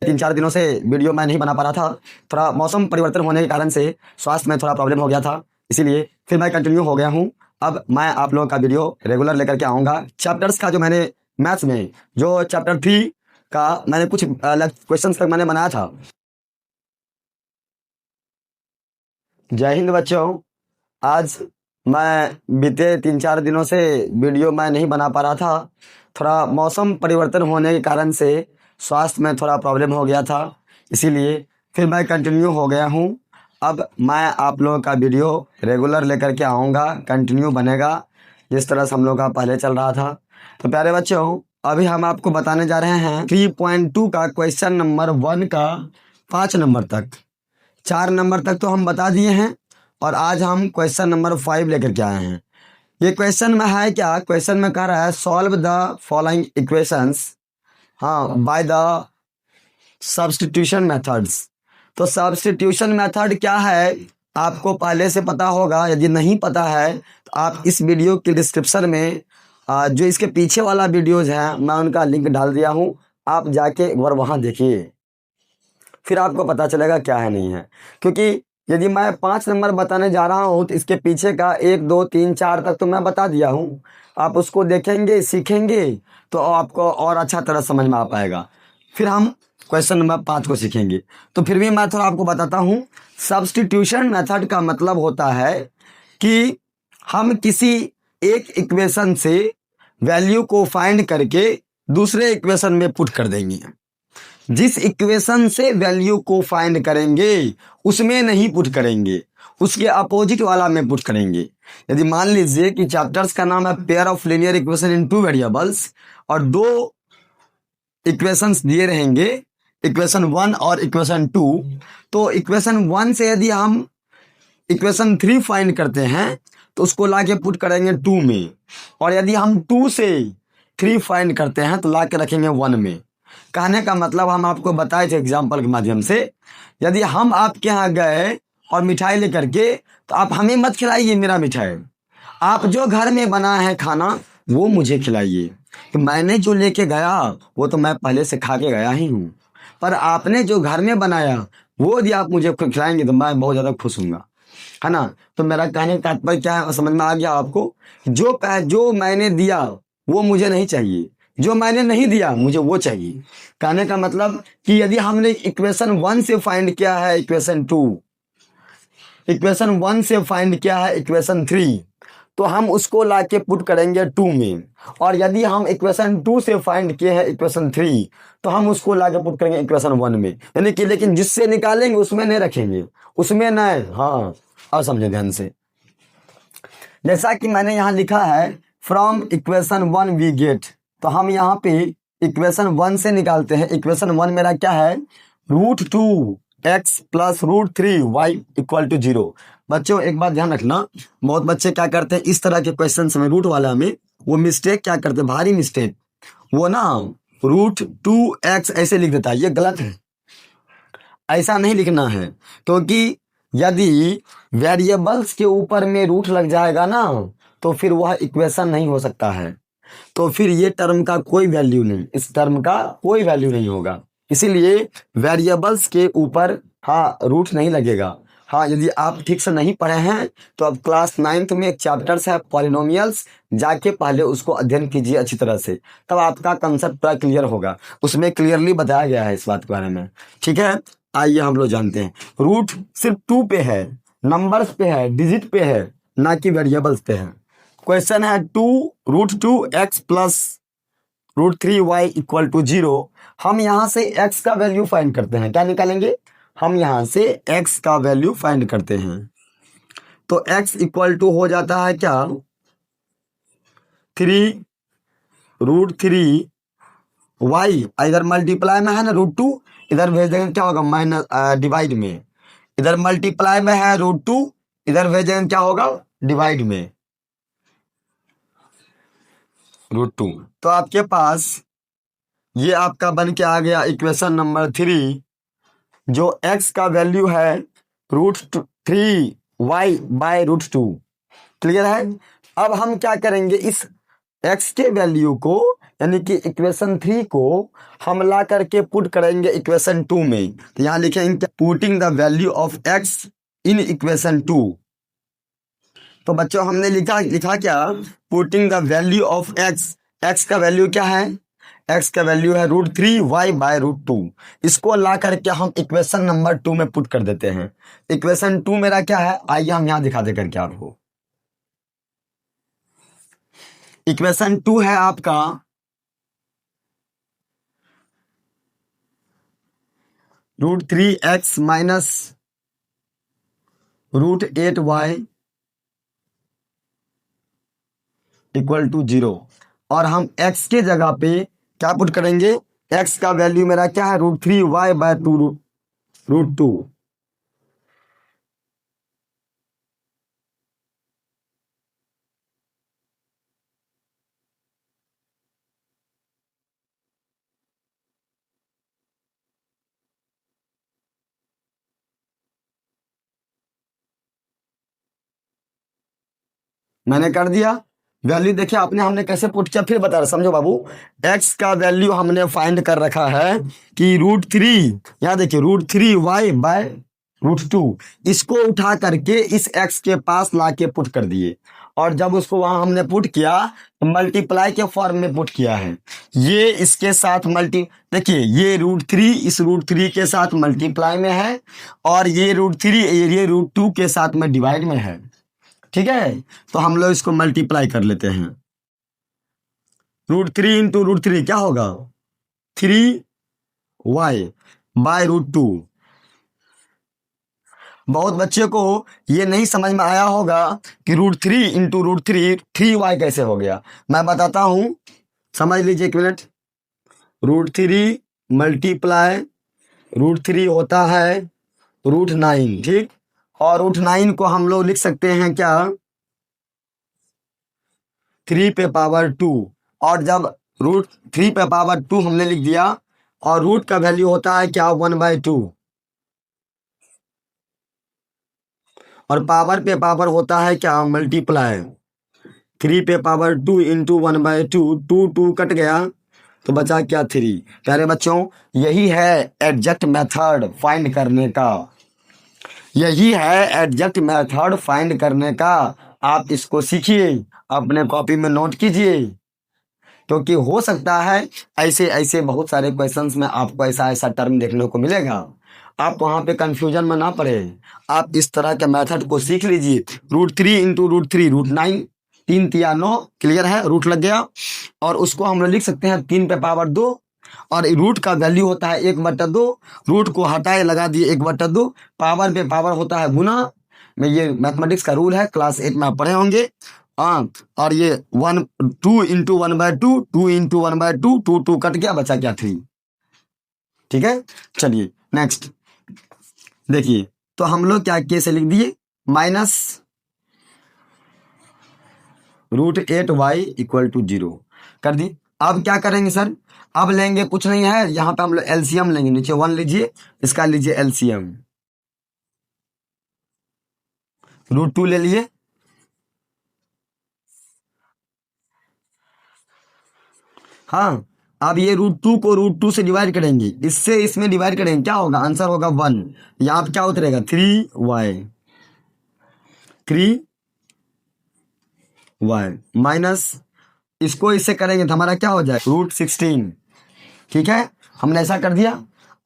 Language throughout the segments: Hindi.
3-4 दिनों से वीडियो मैं नहीं बना पा रहा था। थोड़ा मौसम परिवर्तन होने के कारण से स्वास्थ्य में थोड़ा प्रॉब्लम हो गया था, इसीलिए फिर मैं कंटिन्यू हो गया हूँ। अब मैं आप लोगों का वीडियो रेगुलर लेकर के आऊँगा। चैप्टर्स का जो मैंने मैथ्स में जो चैप्टर 3 का मैंने कुछ क्वेश्चंस तक मैंने बनाया था। जय हिंद बच्चों। आज मैं बीते 3-4 दिनों से वीडियो मैं नहीं बना पा रहा था। थोड़ा मौसम परिवर्तन होने के कारण से स्वास्थ्य में थोड़ा प्रॉब्लम हो गया था, इसीलिए फिर मैं कंटिन्यू हो गया हूँ। अब मैं आप लोगों का वीडियो रेगुलर लेकर के आऊँगा, कंटिन्यू बनेगा जिस तरह से हम लोग का पहले चल रहा था। तो प्यारे बच्चों, अभी हम आपको बताने जा रहे हैं 3.2 का क्वेश्चन नंबर 1 का 5 नंबर तक। 4 नंबर तक तो हम बता दिए हैं और आज हम क्वेश्चन नंबर 5 लेकर के आए हैं। ये क्वेश्चन में है क्या? क्वेश्चन में कह रहा है solve the following equations by the substitution methods. तो सब्स्टिट्यूशन मेथड क्या है आपको पहले से पता होगा। यदि नहीं पता है तो आप इस वीडियो के डिस्क्रिप्शन में जो इसके पीछे वाला वीडियोज है मैं उनका लिंक डाल दिया हूँ, आप जाके एक बार वहाँ देखिए, फिर आपको पता चलेगा क्या है नहीं है। क्योंकि यदि मैं 5 नंबर बताने जा रहा हूँ तो इसके पीछे का 1 2 3 4 तक तो मैं बता दिया हूँ। आप उसको देखेंगे, सीखेंगे तो आपको और अच्छा तरह समझ में आ पाएगा। फिर हम क्वेश्चन नंबर 5 को सीखेंगे। तो फिर भी मैं थोड़ा आपको बताता हूँ। सब्स्टिट्यूशन मेथड का मतलब होता है कि हम किसी एक इक्वेशन से वैल्यू को फाइंड करके दूसरे इक्वेशन में पुट कर देंगे। जिस इक्वेशन से वैल्यू को फाइंड करेंगे उसमें नहीं पुट करेंगे, उसके अपोजिट वाला में पुट करेंगे। यदि मान लीजिए कि चैप्टर्स का नाम है pair of linear equation in 2 variables और 2 इक्वेशंस दिए रहेंगे, इक्वेशन 1 और इक्वेशन 2। तो इक्वेशन 1 से यदि हम इक्वेशन 3 फाइंड करते हैं तो उसको ला के पुट करेंगे 2 में, और यदि हम 2 से 3 फाइंड करते हैं तो ला के रखेंगे 1 में। कहने का मतलब हम आपको बताए थे एग्जाम्पल के माध्यम से, यदि हम आपके यहाँ गए और मिठाई लेकर के तो आप हमें मत खिलाइए मेरा मिठाई, आप जो घर में बना है खाना वो मुझे खिलाइए। तो मैंने जो लेके गया वो तो मैं पहले से खा के गया ही हूँ, पर आपने जो घर में बनाया वो यदि आप मुझे खिलाएंगे तो मैं बहुत ज़्यादा खुश हूँगा, है ना। तो मेरा कहने का तात्पर्य क्या है, समझ में आ गया आपको? जो मैंने दिया वो मुझे नहीं चाहिए, जो मैंने नहीं दिया मुझे वो चाहिए। कहने का मतलब कि यदि हमने इक्वेशन 1 से फाइंड किया है इक्वेशन 2, इक्वेशन 1 से फाइंड किया है इक्वेशन 3, तो हम उसको ला के पुट करेंगे 2 में। और यदि हम इक्वेशन 2 से फाइंड किए हैं इक्वेशन 3 तो हम उसको ला के पुट करेंगे इक्वेशन 1 में। यानी कि लेकिन जिससे निकालेंगे उसमें नहीं रखेंगे, उसमें नहीं। हाँ, अब समझे ध्यान से। जैसा कि मैंने यहाँ लिखा है फ्रॉम इक्वेशन 1 वी गेट, तो हम यहाँ पे इक्वेशन 1 से निकालते हैं। इक्वेशन 1 मेरा क्या है? √2x + √3y = 0। बच्चों एक बात ध्यान रखना, बहुत बच्चे क्या करते हैं इस तरह के क्वेश्चन में रूट वाला में वो मिस्टेक क्या करते हैं, भारी मिस्टेक, वो ना √2x ऐसे लिख देता है। ये गलत है, ऐसा नहीं लिखना है। क्योंकि यदि वेरिएबल्स के ऊपर में रूट लग जाएगा ना तो फिर वह इक्वेशन नहीं हो सकता है। तो फिर ये टर्म का कोई वैल्यू नहीं, इस टर्म का कोई वैल्यू नहीं होगा। इसीलिए वेरिएबल्स के ऊपर रूट नहीं लगेगा। यदि आप ठीक से नहीं पढ़े हैं तो अब क्लास 9th में एक चैप्टर्स है पॉलिनोमियल्स, जाके पहले उसको अध्ययन कीजिए अच्छी तरह से, तब आपका कंसेप्ट पूरा क्लियर होगा। उसमें क्लियरली बताया गया है इस बात के बारे में, ठीक है। आइए हम लोग जानते हैं। रूट सिर्फ 2 पे है, नंबर्स पे है, डिजिट पे है, ना कि वेरिएबल्स पे है। क्वेश्चन है 2√2x + √3y = 0। हम यहाँ से x का वैल्यू फाइंड करते हैं। क्या निकालेंगे? हम यहाँ से x का वैल्यू फाइंड करते हैं। तो x = हो जाता है क्या? 3√3y, इधर मल्टीप्लाई में है ना √2, इधर भेज देंगे क्या होगा, माइनस डिवाइड में। इधर मल्टीप्लाई में है √2, इधर भेज देंगे क्या होगा, डिवाइड में √2। तो आपके पास ये आपका बन के आ गया इक्वेशन नंबर 3, जो x का वैल्यू है √3y/√2। क्लियर है? अब हम क्या करेंगे, इस एक्स के वैल्यू को यानी कि इक्वेशन 3 को हम ला करके पुट करेंगे इक्वेशन 2 में। तो यहाँ लिखेंगे putting the value of x in equation 2। तो बच्चों हमने लिखा लिखा क्या, putting the value of x. X का वैल्यू क्या है, एक्स का वैल्यू है √3y/√2। इसको ला करके हम इक्वेशन नंबर 2 में पुट कर देते हैं। इक्वेशन 2 मेरा क्या है, आइए हम यहाँ दिखा दे करके आपको। इक्वेशन 2 है आपका √3x minus √8y equal to 0। और हम x के जगह पे क्या पुट करेंगे, x का वैल्यू मेरा क्या है √3y/√2। मैंने कर दिया। वैल्यू देखिए आपने हमने कैसे पुट किया, फिर बता रहा समझो बाबू। x का वैल्यू हमने फाइंड कर रखा है कि √3, यहाँ देखिए √3y/√2। इसको उठा करके इस x के पास ला के पुट कर दिए। और जब उसको वहां हमने पुट किया तो मल्टीप्लाई के फॉर्म में पुट किया है। ये इसके साथ देखिए ये √3 इस √3 के साथ मल्टीप्लाई में है, और ये √3 ये √2 के साथ में डिवाइड में है। ठीक है, तो हम लोग इसको मल्टीप्लाई कर लेते हैं। √3 इंटू √3 क्या होगा, 3y/√2। बहुत बच्चे को ये नहीं समझ में आया होगा कि √3 इंटू √3 3y कैसे हो गया। मैं बताता हूं, समझ लीजिए एक मिनट। √3 मल्टीप्लाई √3 होता है √9, ठीक। और √9 को हम लोग लिख सकते हैं क्या, 3 पे पावर 2। और जब √3 पे पावर 2 हमने लिख दिया, और रूट का वैल्यू होता है क्या 1/2, और पावर पे पावर होता है क्या मल्टीप्लाई। 3 पे पावर 2 इंटू 1/2, 2 2 कट गया तो बचा क्या 3। प्यारे बच्चों, यही है एग्जैक्ट मेथड फाइंड करने का, यही है एग्जैक्ट मेथड फाइंड करने का। आप इसको सीखिए, अपने कॉपी में नोट कीजिए, क्योंकि हो सकता है ऐसे ऐसे बहुत सारे क्वेश्चंस में आपको ऐसा ऐसा टर्म देखने को मिलेगा। आप वहाँ पे कंफ्यूजन में ना पड़े, आप इस तरह के मेथड को सीख लीजिए। √3 इंटू √3 √9, 3 3 9, क्लियर है, रूट लग गया। और उसको हम लोग लिख सकते हैं 3 पे पावर 2, और रूट का वैल्यू होता है 1/2। रूट को हटाए लगा दिए 1/2, पावर पे पावर होता है गुना में। ये मैथमेटिक्स का रूल है, क्लास 8 में आप पढ़े होंगे। हाँ, और ये 2 इंटू 1/2, 2 इंटू 1/2, 2 2 कट गया, बचा क्या 3। ठीक है, चलिए नेक्स्ट देखिए। तो हम लोग क्या कैसे लिख दिए, माइनस √8y इक्वल टू 0 कर दी। अब क्या करेंगे सर, अब लेंगे कुछ नहीं है, यहाँ पे हम लोग एलसीएम लेंगे। नीचे 1 लीजिए, इसका लीजिए एलसीएम, √2 ले लिए। हाँ, अब ये √2 को √2 से डिवाइड करेंगे, इससे इसमें डिवाइड करेंगे, क्या होगा, आंसर होगा 1। यहाँ पे क्या उतरेगा 3y माइनस, इसको इससे करेंगे तो हमारा क्या हो जाए √16। ठीक है, हमने ऐसा कर दिया।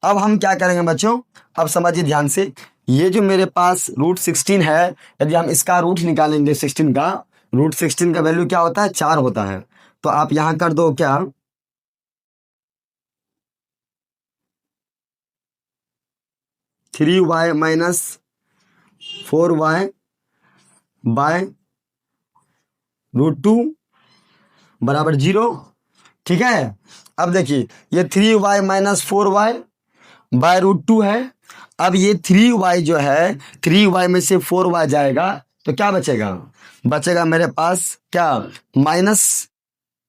अब हम क्या करेंगे बच्चों, अब समझिए ध्यान से। ये जो मेरे पास √16 है, यदि हम इसका रूट निकालेंगे 16 का, √16 का वैल्यू क्या होता है 4 होता है। तो आप यहां कर दो क्या, 3y माइनस 4y/√2 बराबर 0। ठीक है, अब देखिए ये 3y माइनस 4y/√2 है। अब ये 3y जो है, 3y में से 4y जाएगा तो क्या बचेगा, बचेगा मेरे पास क्या माइनस,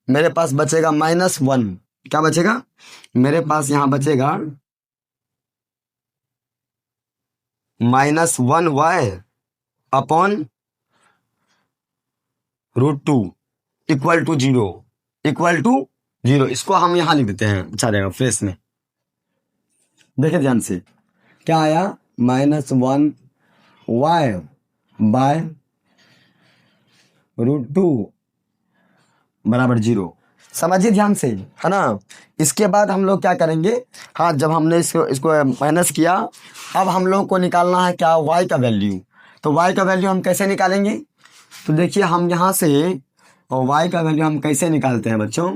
मेरे पास बचेगा -1। क्या बचेगा, मेरे पास यहां बचेगा -1y upon √2। Equal to zero, equal to zero. इसको हम यहाँ लिख देते हैं, अच्छा रहेगा फ्रेश में। देखिए ध्यान से, क्या आया, -1 y बाय √2 बराबर जीरो। समझिए ध्यान से, है ना। इसके बाद हम लोग क्या करेंगे, हाँ जब हमने इसको माइनस किया, अब हम लोग को निकालना है क्या, y का वैल्यू। तो y का वैल्यू हम कैसे निकालेंगे, तो देखिए हम यहाँ से y का वैल्यू हम कैसे निकालते हैं बच्चों।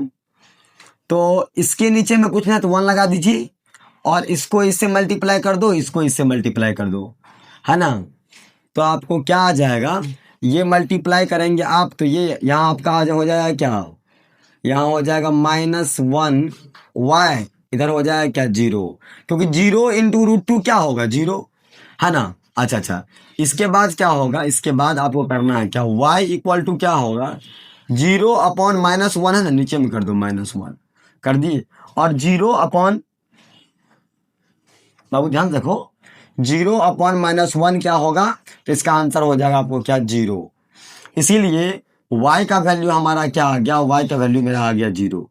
तो इसके नीचे में कुछ नहीं तो 1 लगा दीजिए, और इसको इससे मल्टीप्लाई कर दो, इसको इससे मल्टीप्लाई कर दो, है ना। तो आपको क्या आ जाएगा, ये मल्टीप्लाई करेंगे आप तो ये यहाँ आपका हो जाएगा क्या, यहाँ हो जाएगा -1 y, इधर हो जाएगा क्या, जीरो, क्योंकि 0 इंटू √2 क्या होगा, जीरो, है ना। अच्छा, इसके बाद क्या होगा, इसके बाद आपको करना है क्या, y इक्वल टू क्या होगा, 0 अपॉन -1 है ना, नीचे में कर दो -1 कर दिए, और 0 अपॉन, बाबू ध्यान रखो, 0 अपॉन -1 क्या होगा, तो इसका आंसर हो जाएगा आपको क्या, जीरो। इसीलिए y का वैल्यू हमारा क्या आ गया, y का वैल्यू मेरा आ गया जीरो।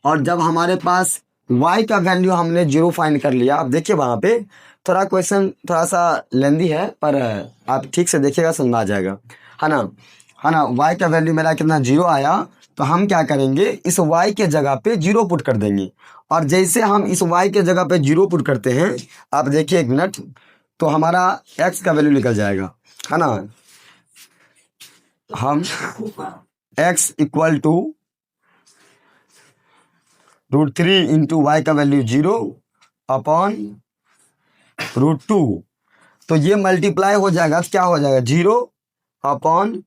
और जब हमारे पास y का वैल्यू हमने जीरो फाइंड कर लिया, अब देखिए वहाँ पे थोड़ा क्वेश्चन थोड़ा सा लेंदी है, पर आप ठीक से देखिएगा समझ आ जाएगा, है ना। y का वैल्यू मेरा कितना, जीरो आया। तो हम क्या करेंगे, इस y के जगह पे जीरो पुट कर देंगे, और जैसे हम इस y के जगह पे जीरो पुट करते हैं, आप देखिए 1 मिनट, तो हमारा x का वैल्यू निकल जाएगा, है ना। हम x equal to √3 into Y का वैल्यू जीरो अपॉन √2, तो ये मल्टीप्लाई हो जाएगा, तो क्या हो जाएगा, 0 अपॉन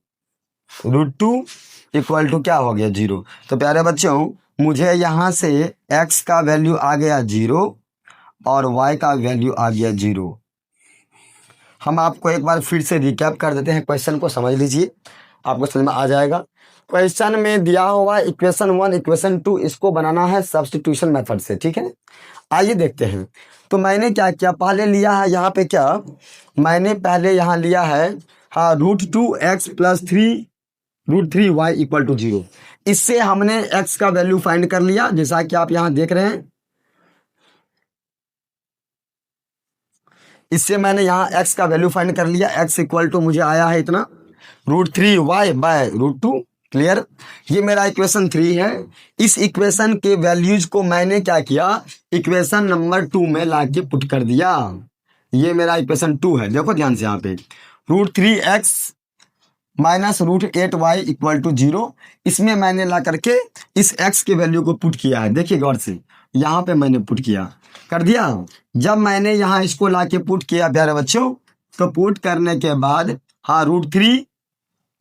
√2 इक्वल टू क्या हो गया, जीरो। तो प्यारे बच्चों, मुझे यहाँ से x का वैल्यू आ गया जीरो और y का वैल्यू आ गया जीरो। हम आपको एक बार फिर से रिकैप कर देते हैं, क्वेश्चन को समझ लीजिए, आपको समझ में आ जाएगा। क्वेश्चन में दिया हुआ इक्वेशन 1 इक्वेशन 2 इसको बनाना है सब्स्टिट्यूशन मेथड से, ठीक है। आइए देखते हैं। तो मैंने क्या किया, पहले लिया है यहाँ पे क्या, मैंने पहले यहाँ लिया है हाँ √2x + 3√3y इक्वल टू 0। इससे हमने x का वैल्यू फाइंड कर लिया, जैसा कि आप यहाँ देख रहे हैं। इससे मैंने यहाँ x का वैल्यू फाइंड कर लिया, x इक्वल टू मुझे आया है इतना √3y बाय √2। क्लियर, ये मेरा इक्वेशन 3 है। इस इक्वेशन के वैल्यूज को मैंने क्या किया, इक्वेशन नंबर 2 में लाके पुट कर दिया। ये मेरा इक्वेशन 2 है, देखो ध्यान से यहाँ पे √3x -√8y इक्वल टू 0। इसमें मैंने ला करके इस x के वैल्यू को पुट किया है, देखिए गौर से, यहाँ पे मैंने पुट किया कर दिया। जब मैंने यहाँ इसको लाके पुट किया प्यारे बच्चों, तो पुट करने के बाद हाँ √3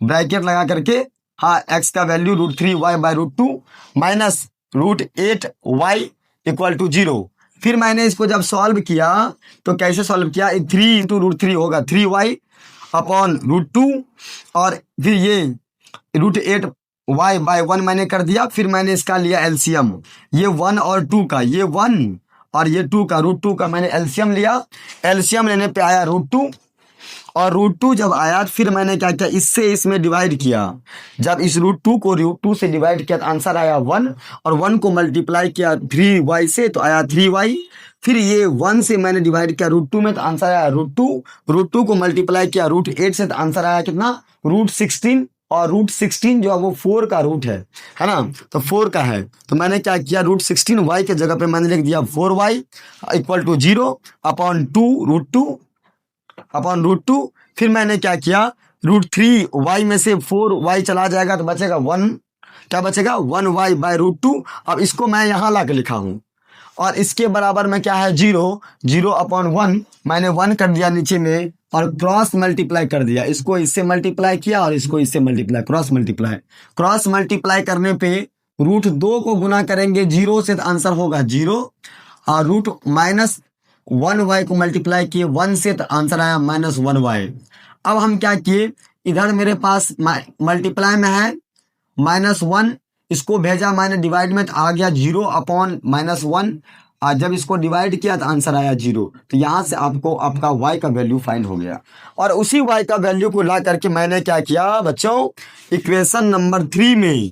ब्रैकेट लगा करके हाँ x का value √3y bye √2 -√8y equal to 0। फिर मैंने इसको जब सॉल्व किया तो कैसे सॉल्व किया, 3 इंटू √3 होगा 3y अपॉन √2, और फिर ये √8y बाय 1 मैंने कर दिया। फिर मैंने इसका लिया एलसीएम, ये 1 और 2 का, ये 1 और ये 2 का, √2 का मैंने एलसीएम लिया। एलसीएम लेने पे आया √2, और √2 जब आया फिर मैंने क्या किया, इससे इसमें डिवाइड किया। जब इस √2 को √2 से डिवाइड किया तो आंसर आया 1, और 1 को मल्टीप्लाई किया 3y से तो आया 3y। फिर ये 1 से मैंने डिवाइड किया √2 में तो आंसर आया √2। √2 को मल्टीप्लाई किया √8 से तो आंसर आया कितना, √16, और √16 जो है वो 4 का रूट है ना, तो 4 का है। तो मैंने क्या किया, √16 y के जगह पे मैंने लिख दिया 4y equal to 0 upon 2 √2 upon √2। फिर मैंने क्या किया, √3y में से 4y चला जाएगा तो बचेगा 1, क्या बचेगा 1y बाय √2। अब इसको मैं यहाँ ला के लिखा हूँ, और इसके बराबर में क्या है 0 अपॉन 1, मैंने 1 कर दिया नीचे में, और क्रॉस मल्टीप्लाई कर दिया। इसको इससे मल्टीप्लाई किया और इसको इससे मल्टीप्लाई, क्रॉस मल्टीप्लाई करने पे √2 को गुना करेंगे 0 से तो आंसर होगा 0, और -1y को मल्टीप्लाई किए 1 से तो आंसर आया -1y। अब हम क्या किए, इधर मेरे पास मल्टीप्लाई में है -1, इसको भेजा मैंने डिवाइड में तो आ गया 0 अपॉन -1, आज जब इसको डिवाइड किया तो आंसर आया 0। तो यहाँ से आपको आपका y का वैल्यू फाइंड हो गया। और उसी y का वैल्यू को ला करके मैंने क्या किया बच्चों, इक्वेशन नंबर 3 में,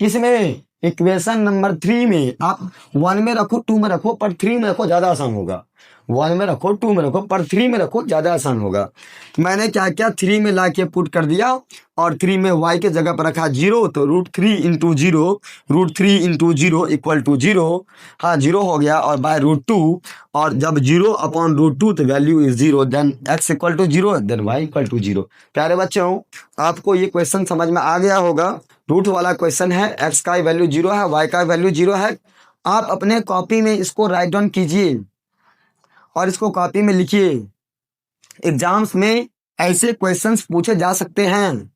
इसमें इक्वेशन नंबर 3 में आप 1 में रखो 2 में रखो पर 3 में रखो ज़्यादा आसान होगा। 1 में रखो 2 में रखो पर 3 में रखो ज़्यादा आसान होगा। मैंने क्या किया 3 में ला के पुट कर दिया और 3 में y के जगह पर रखा 0। तो √3 इंटू 0, √3 इंटू 0 इक्वल टू 0। हाँ 0 हो गया और बाय √2। और जब 0 अपॉन √2 तो value is 0, then x equal to 0, then y equal to 0। प्यारे बच्चों आपको ये क्वेश्चन समझ में आ गया होगा। रूट वाला क्वेश्चन है, x का वैल्यू 0 है, y का वैल्यू 0 है। आप अपने कॉपी में इसको राइट डाउन कीजिए और इसको कॉपी में लिखिए। एग्जाम्स में ऐसे क्वेश्चंस पूछे जा सकते हैं,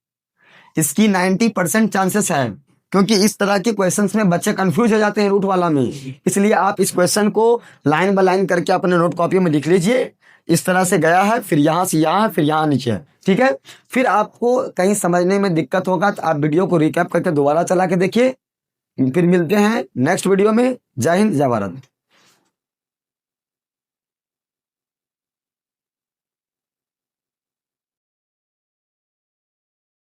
इसकी 90% चांसेस है, क्योंकि इस तरह के क्वेश्चंस में बच्चे कंफ्यूज हो जाते हैं रूट वाला में। इसलिए आप इस क्वेश्चन को लाइन बाय लाइन करके अपने नोट कॉपी में लिख लीजिए। इस तरह से गया है, फिर यहाँ से यहाँ, फिर यहाँ नीचे है, ठीक है। फिर आपको कहीं समझने में दिक्कत होगा तो आप वीडियो को रिकैप करके दोबारा चला के देखिए। फिर मिलते हैं नेक्स्ट वीडियो में। जय हिंद, जय भारत।